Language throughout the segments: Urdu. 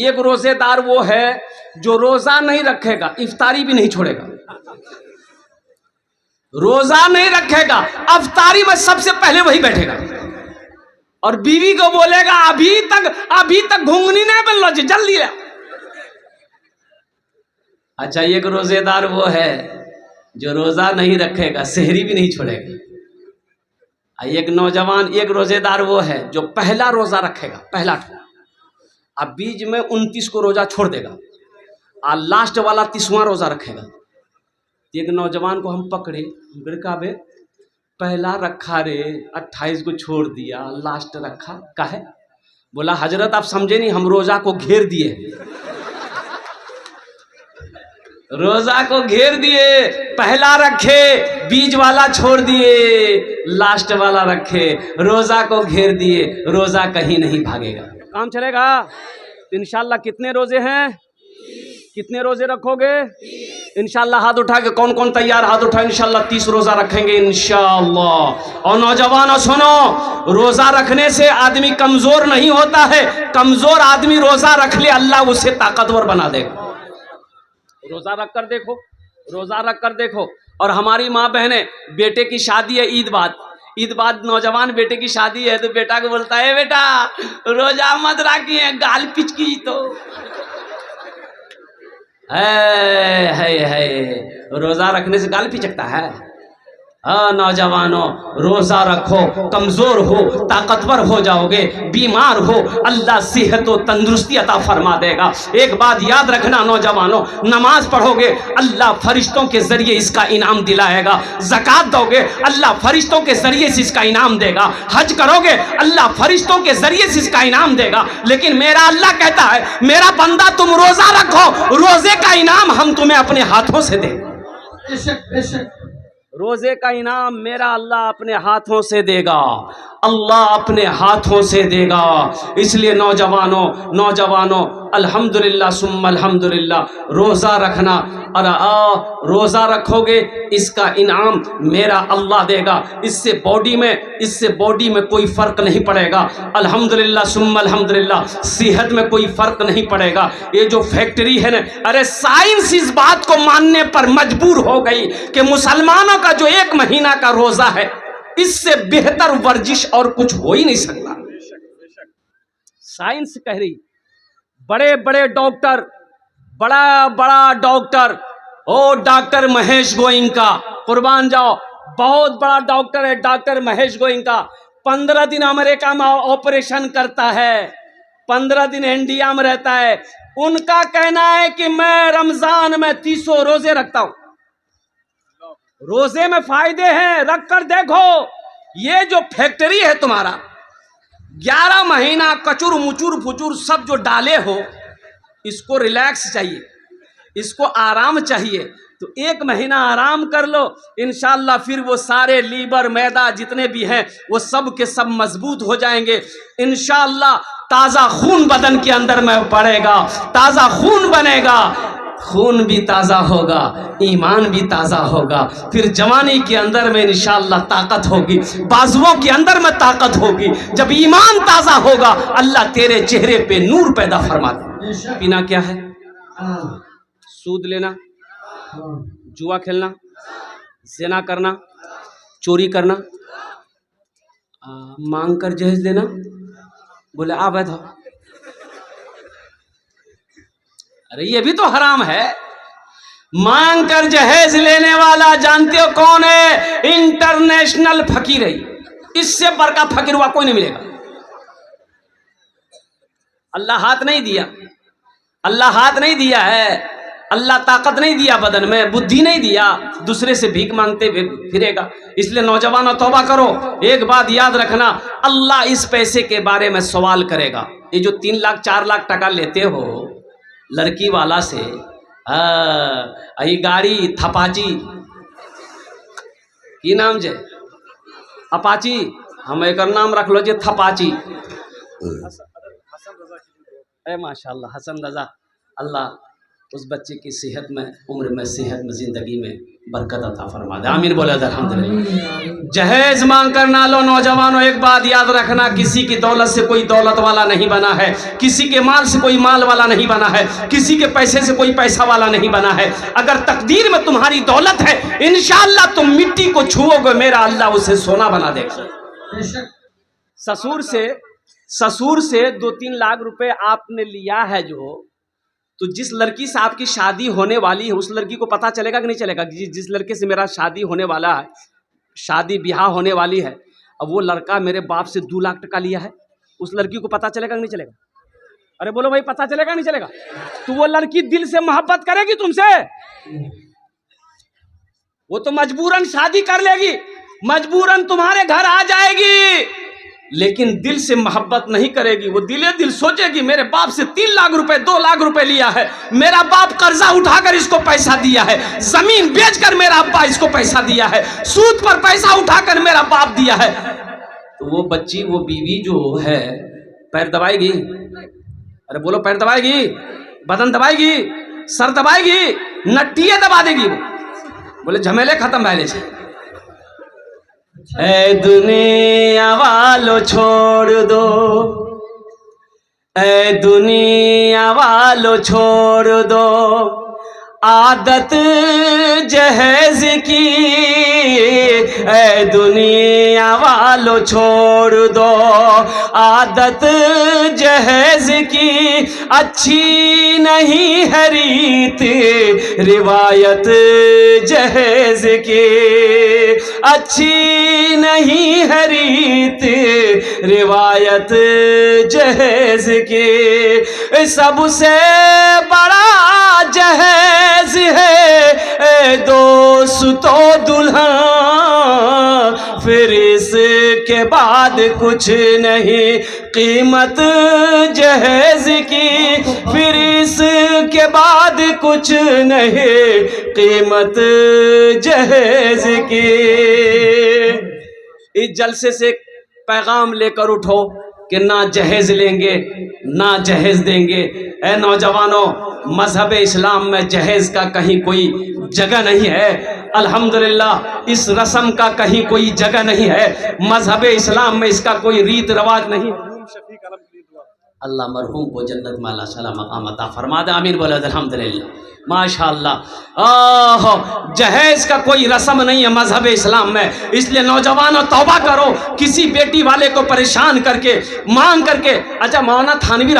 ایک روزے دار وہ ہے جو روزہ نہیں رکھے گا افطاری بھی نہیں چھوڑے گا. روزہ نہیں رکھے گا افطاری میں سب سے پہلے وہی بیٹھے گا اور بیوی کو بولے گا ابھی تک گھنگنی نہیں بن لو جلدی لے. اچھا ایک روزے دار وہ ہے جو روزہ نہیں رکھے گا سحری بھی نہیں چھوڑے گا. ایک نوجوان ایک روزے دار وہ ہے جو پہلا روزہ رکھے گا پہلا اب بیچ میں 29 کو روزہ چھوڑ دے گا اور لاسٹ والا 30واں روزہ رکھے گا. ایک نوجوان کو ہم پکڑے کہا بے پہلا رکھا رے 28 کو چھوڑ دیا لاسٹ رکھا کاہے؟ بولا حضرت آپ سمجھے نہیں ہم روزہ کو گھیر دیے روزہ کو گھیر دیے پہلا رکھے بیچ والا چھوڑ دیے لاسٹ والا رکھے روزہ کو گھیر دیے روزہ کہیں نہیں بھاگے گا. کام چلے گا انشاءاللہ. کتنے روزے ہیں کتنے روزے رکھو گے انشاءاللہ؟ ہاتھ اٹھا کے کون کون تیار ہاتھ اٹھا انشاءاللہ 30 روزہ رکھیں گے انشاءاللہ. اور نوجوانوں سنو روزہ رکھنے سے آدمی کمزور نہیں ہوتا ہے کمزور آدمی روزہ رکھ لے اللہ اسے طاقتور بنا دے گا. روزہ رکھ کر دیکھو روزہ رکھ کر دیکھو. اور ہماری ماں بہنیں بیٹے کی شادی ہے عید بعد نوجوان بیٹے کی شادی ہے تو بیٹا کو بولتا ہے بیٹا روزہ مت رکھیے گال پچکی تو ہے روزہ رکھنے سے گال پچکتا ہے. ہاں نوجوانوں روزہ رکھو کمزور ہو طاقتور ہو جاؤ گے بیمار ہو اللہ صحت و تندرستی عطا فرما دے گا. ایک بات یاد رکھنا نوجوانوں نماز پڑھو گے اللہ فرشتوں کے ذریعے اس کا انعام دلائے گا. زکوٰۃ دو گے اللہ فرشتوں کے ذریعے سے اس کا انعام دے گا. حج کرو گے اللہ فرشتوں کے ذریعے سے اس کا انعام دے گا. لیکن میرا اللہ کہتا ہے میرا بندہ تم روزہ رکھو روزے کا انعام ہم تمہیں اپنے ہاتھوں سے دیں گے. روزے کا انعام میرا اللہ اپنے ہاتھوں سے دے گا اللہ اپنے ہاتھوں سے دے گا. اس لیے نوجوانوں الحمدللہ ثم الحمدللہ روزہ رکھنا اور روزہ رکھو گے اس کا انعام میرا اللہ دے گا. اس سے باڈی میں کوئی فرق نہیں پڑے گا الحمدللہ ثم الحمدللہ. صحت میں کوئی فرق نہیں پڑے گا. یہ جو فیکٹری ہے نا ارے سائنس اس بات کو ماننے پر مجبور ہو گئی کہ مسلمانوں کا جو 1 مہینہ کا روزہ ہے اس سے بہتر ورزش اور کچھ ہو ہی نہیں سکتا. سائنس کہہ رہی بڑے بڑے ڈاکٹر بڑا ڈاکٹر ڈاکٹر مہیش گوئنکا قربان جاؤ بہت بڑا ڈاکٹر ہے ڈاکٹر مہیش گوئنکا. 15 دن امریکہ میں آپریشن کرتا ہے 15 دن انڈیا میں رہتا ہے. ان کا کہنا ہے کہ میں رمضان میں 300 روزے رکھتا ہوں. روزے میں فائدے ہیں رکھ کر دیکھو. یہ جو فیکٹری ہے تمہارا 11 مہینہ کچور مچور پھچور سب جو ڈالے ہو اس کو ریلیکس چاہیے اس کو آرام چاہیے تو 1 مہینہ آرام کر لو انشاءاللہ. پھر وہ سارے لیبر میدا جتنے بھی ہیں وہ سب کے سب مضبوط ہو جائیں گے انشاءاللہ. تازہ خون بدن کے اندر میں پڑے گا تازہ خون بنے گا خون بھی تازہ ہوگا ایمان بھی تازہ ہوگا. پھر جوانی کے اندر میں انشاءاللہ طاقت ہوگی بازوؤں کے اندر میں طاقت ہوگی. جب ایمان تازہ ہوگا اللہ تیرے چہرے پہ نور پیدا فرما دے. پینا کیا ہے سود لینا جوا کھیلنا زنا کرنا چوری کرنا مانگ کر جہیز دینا. بولے آ بیٹھو ارے یہ بھی تو حرام ہے. مانگ کر جہیز لینے والا جانتے ہو کون ہے؟ انٹرنیشنل فقیر ہے. اس سے بڑا فقیر ہوا کوئی نہیں ملے گا. اللہ ہاتھ نہیں دیا اللہ ہاتھ نہیں دیا ہے اللہ طاقت نہیں دیا بدن میں بدھی نہیں دیا دوسرے سے بھیک مانگتے پھرے گا. اس لیے نوجوانوں توبہ کرو. ایک بات یاد رکھنا اللہ اس پیسے کے بارے میں سوال کرے گا. یہ جو 3 لاکھ 4 لاکھ ٹکا لیتے ہو لڑکی والا سے گاڑی تھپاچی کی نام جے اپاچی ہم ایک نام رکھ لو جے تھپاچی. اے ماشاءاللہ حسن رضا اللہ اس بچے کی صحت میں، عمر میں، صحت میں، زندگی میں برکت عطا فرما دے، آمین بولے الحمدللہ۔ جہیز مانگ کر نہ لو نوجوانوں، ایک بات یاد رکھنا، کسی کی دولت سے کوئی دولت والا نہیں بنا ہے، کسی کے مال سے کوئی مال والا نہیں بنا ہے، کسی کے پیسے سے کوئی پیسہ والا نہیں بنا ہے۔ اگر تقدیر میں تمہاری دولت ہے، انشاءاللہ تم مٹی کو چھو گے، میرا اللہ اسے سونا بنا دے گا۔ سسور سے 2-3 لاکھ روپے آپ نے لیا ہے جو، تو جس لڑکی سے آپ کی شادی ہونے والی ہے اس لڑکی کو پتا چلے گا کہ نہیں چلے گا؟ جس لڑکے سے میرا شادی ہونے والا ہے، شادی بیاہ ہونے والی ہے، اب وہ لڑکا میرے باپ سے 2 لاکھ ٹکا لیا ہے، اس لڑکی کو پتا چلے گا کہ نہیں چلے گا؟ ارے بولو بھائی، پتا چلے گا نہیں چلے گا؟ تو وہ لڑکی دل سے محبت کرے گی تم سے، وہ تو مجبوراً شادی کر لے گی، مجبوراً تمہارے گھر آ جائے گی، لیکن دل سے محبت نہیں کرے گی۔ وہ دل سوچے گی میرے باپ سے 3 لاکھ روپے 2 لاکھ روپے لیا ہے، میرا باپ قرضہ اٹھا کر اس کو پیسہ دیا ہے، زمین بیچ کر میرا ابا اس کو پیسہ دیا ہے، سود پر پیسہ اٹھا کر میرا باپ دیا ہے۔ تو وہ بچی، وہ بیوی جو ہے، پیر دبائے گی؟ ارے بولو، پیر دبائے گی؟ بدن دبائے گی؟ سر دبائے گی؟ نٹیے دبا دے گی؟ بولے جھمیلے ختم پہلے سے۔ اے دنیا والو چھوڑ دو، اے دنیا والو چھوڑ دو عادت جہیز کی، اے دنیا والو چھوڑ دو عادت جہیز کی، اچھی نہیں ہے ریت روایت جہیز کی، اچھی نہیں ہے ریت روایت جہیز کی، سب سے بڑا جہیز ہے اے دوستو دلہن، پھر اس کے بعد کچھ نہیں قیمت جہیز کی، پھر اس کے بعد کچھ نہیں قیمت جہیز کی۔ اس جلسے سے پیغام لے کر اٹھو کہ نہ جہیز لیں گے نہ جہیز دیں گے۔ اے نوجوانوں، مذہب اسلام میں جہیز کا کہیں کوئی جگہ نہیں ہے، الحمدللہ اس رسم کا کہیں کوئی جگہ نہیں ہے، مذہب اسلام میں اس کا کوئی ریت رواج نہیں۔ اللہ مرحوم کو جنت میں اللہ صلی مقام عطا فرما دے، آمین بولے الحمدللہ، ماشاءاللہ۔ جہیز کا کوئی رسم نہیں ہے مذہب اسلام میں، اس لیے نوجوانوں توبہ کرو، کسی بیٹی والے کو پریشان کر کے مانگ کر کے۔ اچھا، مولانا تھانوی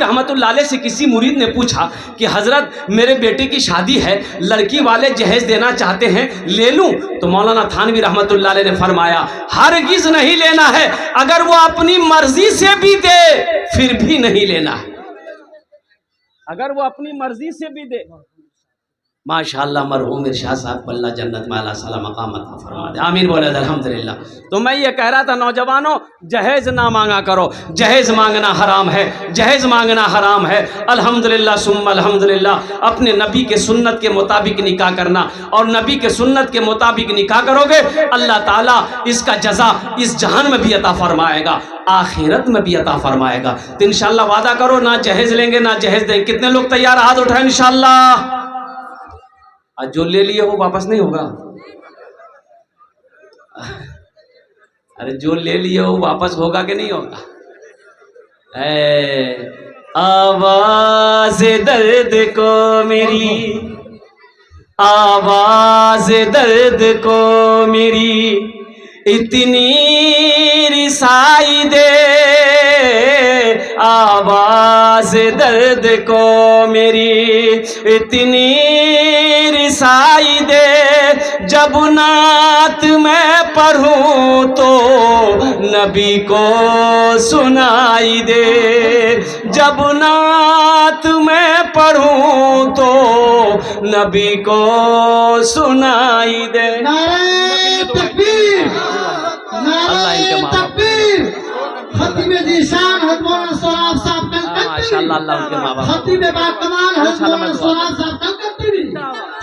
رحمت اللہ علیہ سے کسی مرید نے پوچھا کہ حضرت میرے بیٹے کی شادی ہے، لڑکی والے جہیز دینا چاہتے ہیں، لے لوں؟ تو مولانا تھانوی رحمت اللہ علیہ نے فرمایا ہرگز نہیں لینا ہے، اگر وہ اپنی مرضی سے بھی دے پھر بھی نہیں لینا ہے، اگر وہ اپنی مرضی سے بھی دے۔ ماشاءاللہ مرحوم ارشاد صاحب کو اللہ جنت میں اعلیٰ صلی مقام عطا فرما دے، آمین بولے الحمدللہ۔ تو میں یہ کہہ رہا تھا نوجوانوں، جہیز نہ مانگا کرو، جہیز مانگنا حرام ہے، جہیز مانگنا حرام ہے۔ الحمدللہ ثم الحمدللہ، اپنے نبی کے سنت کے مطابق نکاح کرنا، اور نبی کے سنت کے مطابق نکاح کرو گے اللہ تعالیٰ اس کا جزا اس جہان میں بھی عطا فرمائے گا، آخرت میں بھی عطا فرمائے گا۔ تو انشاءاللہ وعدہ کرو نہ جہیز لیں گے نہ جہیز دیں گے۔ کتنے لوگ تیار؟ ہاتھ اٹھائیں انشاءاللہ۔ آج جو لے لیے وہ واپس نہیں ہوگا، ارے جو لے لیے وہ واپس ہوگا کہ نہیں ہوگا؟ اے آواز درد کو میری، آواز درد کو میری اتنی رسائی دے، آواز درد کو میری اتنی رسائی دے، جب نعت میں پڑھوں تو نبی کو سنائی دے، جب نعت میں پڑھوں تو نبی کو سنائی دے۔ نعرہ تکبیر، نعرہ تکبیر۔ خطیب ذیشان حضرت مولانا سوراب صاحب ماشاءاللہ، اللہ ان کے ماں باپ، خطیب باکمال حضرت مولانا سوراب صاحب کلکتری،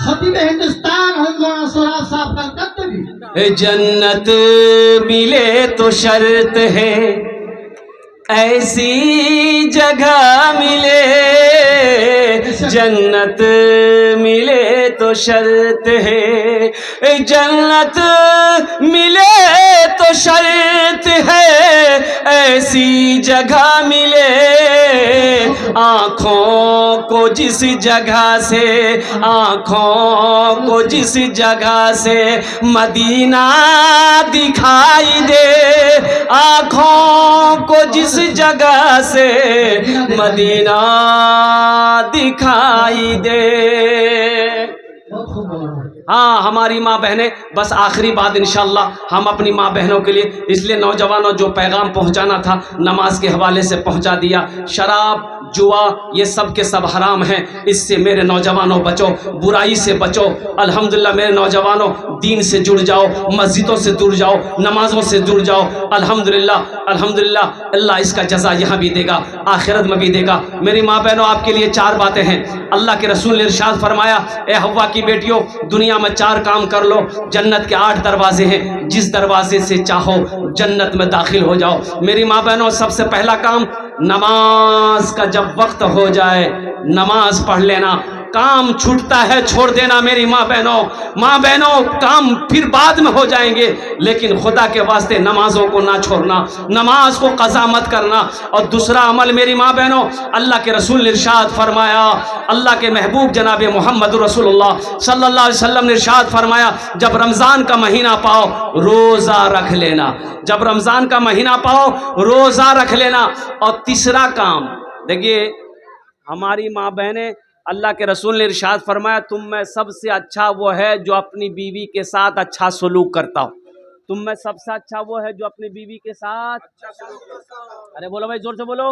خطیب ہندوستان حضرت مولانا سوراب صاحب کلکتری۔ جنت ملے تو شرط ہے ایسی جگہ ملے، جنت ملے تو شرط ہے، جنت ملے تو شرط ہے، ایسی جگہ ملے آنکھوں کو جس جگہ سے، آنکھوں کو جس جگہ سے مدینہ دکھائی دے، آنکھوں کو جس جگہ سے مدینہ دکھائی دے۔ ہاں ہماری ماں بہنیں، بس آخری بات انشاءاللہ ہم اپنی ماں بہنوں کے لیے، اس لیے نوجوانوں جو پیغام پہنچانا تھا نماز کے حوالے سے پہنچا دیا۔ شراب، جوا، یہ سب کے سب حرام ہیں، اس سے میرے نوجوانوں بچو، برائی سے بچو۔ الحمدللہ میرے نوجوانوں دین سے جڑ جاؤ، مسجدوں سے جڑ جاؤ، نمازوں سے جڑ جاؤ۔ الحمدللہ الحمدللہ اللہ اس کا جزا یہاں بھی دے گا، آخرت میں بھی دے گا۔ میری ماں بہنوں آپ کے لیے 4 باتیں ہیں۔ اللہ کے رسول نے ارشاد فرمایا، اے حوا کی بیٹیوں، دنیا میں 4 کام کر لو، جنت کے 8 دروازے ہیں، جس دروازے سے چاہو جنت میں داخل ہو جاؤ۔ میری ماں بہنوں سب سے پہلا کام، نماز کا جب وقت ہو جائے نماز پڑھ لینا۔ کام چھوٹتا ہے چھوڑ دینا میری ماں بہنوں، کام پھر بعد میں ہو جائیں گے، لیکن خدا کے واسطے نمازوں کو نہ چھوڑنا، نماز کو قضا مت کرنا۔ اور دوسرا عمل میری ماں بہنوں، اللہ کے رسول نے ارشاد فرمایا، اللہ کے محبوب جناب محمد رسول اللہ صلی اللہ علیہ وسلم نے ارشاد فرمایا، جب رمضان کا مہینہ پاؤ روزہ رکھ لینا، جب رمضان کا مہینہ پاؤ روزہ رکھ لینا۔ اور تیسرا کام دیکھیے، ہماری ماں بہنیں، اللہ کے رسول نے ارشاد فرمایا، تم میں سب سے اچھا وہ ہے جو اپنی بیوی کے ساتھ اچھا سلوک کرتا ہو۔ تم میں سب سے اچھا وہ ہے جو اپنی بیوی کے ساتھ، ارے بولو بھائی زور سے بولو،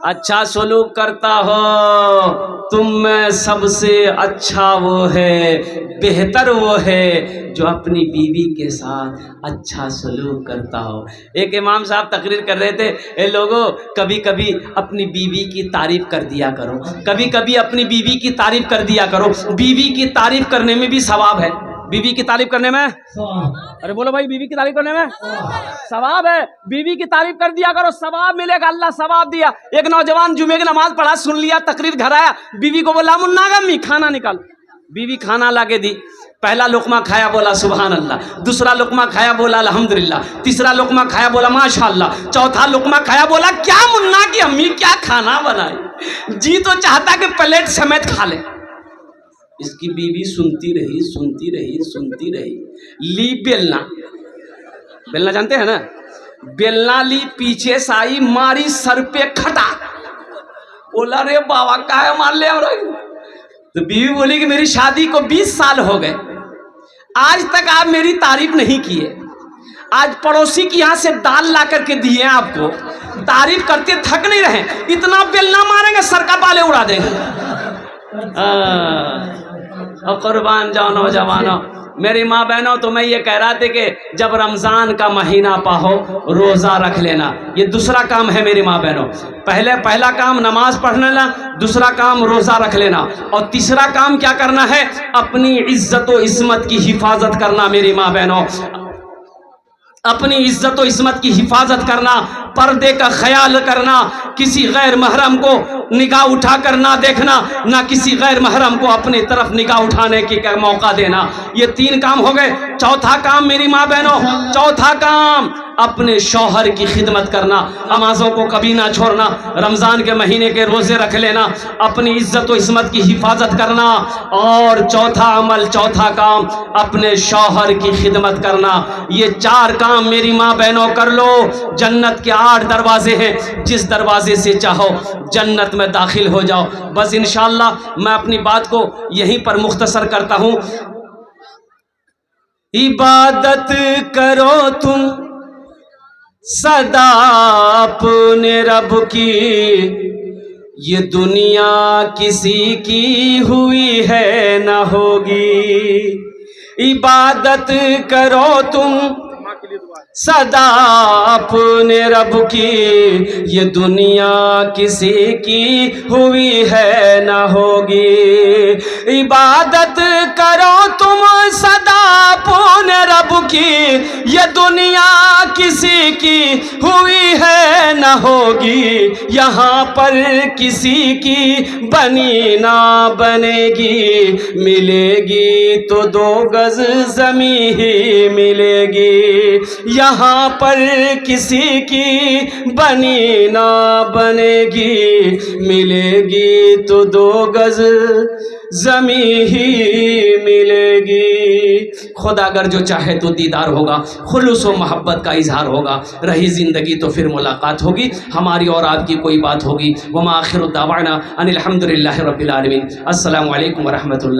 اچھا سلوک کرتا ہو۔ تم میں سب سے اچھا وہ ہے، بہتر وہ ہے جو اپنی بیوی کے ساتھ اچھا سلوک کرتا ہو۔ ایک امام صاحب تقریر کر رہے تھے، اے لوگو کبھی کبھی اپنی بیوی کی تعریف کر دیا کرو، کبھی کبھی اپنی بیوی کی تعریف کر دیا کرو، بیوی کی تعریف کرنے میں بھی ثواب ہے۔ بیوی کی تعریف کرنے میں، ارے بولو بھائی، بیوی کی تعریف کرنے میں ثواب ہے۔ بیوی کی تعریف کر دیا کرو، ثواب ملے گا، اللہ ثواب دیا۔ ایک نوجوان جمعے کی نماز پڑھا، سن لیا، تقریر گھر آیا، بیوی کو بولا منا گمی کھانا نکال، بیوی کھانا لا کے دی۔ پہلا لقمہ کھایا بولا سبحان اللہ، دوسرا لقمہ کھایا بولا الحمدللہ، تیسرا لقمہ کھایا بولا ماشاءاللہ، چوتھا لقمہ کھایا بولا کیا منا کی امی کیا کھانا بنائی، جی تو چاہتا کہ پلیٹ سمیت کھا لے۔ اس کی بیوی سنتی رہی، لی بیلنا، بیلنا جانتے ہیں نا، بیلنا لی، پیچھے سے آئی، ماری سر پہ کھٹا، بولا رے بابا کا ہے مار لے ہم رہے۔ تو بیوی بولی کہ میری شادی کو 20 سال ہو گئے، آج تک آپ میری تعریف نہیں کیے، آج پڑوسی کی یہاں سے دال لا کر کے دیے آپ کو، تعریف کرتے تھک نہیں رہے، اتنا بیلنا ماریں گے سر کا بالے اڑا دیں گے۔ اور قربان جاؤ نوجوانوں، میری ماں بہنوں، تو میں یہ کہہ رہا تھا کہ جب رمضان کا مہینہ پاؤ روزہ رکھ لینا، یہ دوسرا کام ہے میری ماں بہنوں۔ پہلا کام نماز پڑھ لینا، دوسرا کام روزہ رکھ لینا، اور تیسرا کام کیا کرنا ہے، اپنی عزت و عصمت کی حفاظت کرنا میری ماں بہنوں، اپنی عزت و عصمت کی حفاظت کرنا، پردے کا خیال کرنا، کسی غیر محرم کو نگاہ اٹھا کر نہ دیکھنا، نہ کسی غیر محرم کو اپنی طرف نگاہ اٹھانے کی موقع دینا۔ یہ 3 کام ہو گئے۔ چوتھا کام میری ماں بہنوں، چوتھا کام اپنے شوہر کی خدمت کرنا، نمازوں کو کبھی نہ چھوڑنا، رمضان کے مہینے کے روزے رکھ لینا، اپنی عزت و عصمت کی حفاظت کرنا، اور چوتھا عمل، چوتھا کام اپنے شوہر کی خدمت کرنا۔ یہ 4 کام میری ماں بہنوں کر لو، جنت کے 8 دروازے ہیں، جس دروازے سے چاہو جنت میں داخل ہو جاؤ۔ بس انشاءاللہ میں اپنی بات کو یہیں پر مختصر کرتا ہوں۔ عبادت کرو تم سدا اپنے رب کی، یہ دنیا کسی کی ہوئی ہے نہ ہوگی۔ عبادت کرو تم صدا اپنے رب کی یہ دنیا کسی کی ہوئی ہے نہ ہوگی، عبادت کرو تم صدا اپنے رب کی یہ دنیا کسی کی ہوئی ہے نہ ہوگی، یہاں پر کسی کی بنی نہ بنے گی، ملے گی تو 2 گز زمیں ہی ملے گی، یہاں پر کسی کی بنی نہ بنے گی، ملے گی تو 2 گز زمیں ہی ملے گی۔ خدا اگر جو چاہے تو دیدار ہوگا، خلوص و محبت کا اظہار ہوگا، رہی زندگی تو پھر ملاقات ہوگی، ہماری اور آپ کی کوئی بات ہوگی۔ وما آخر دعوانا ان الحمد للہ رب العالمین۔ السلام علیکم ورحمۃ اللہ۔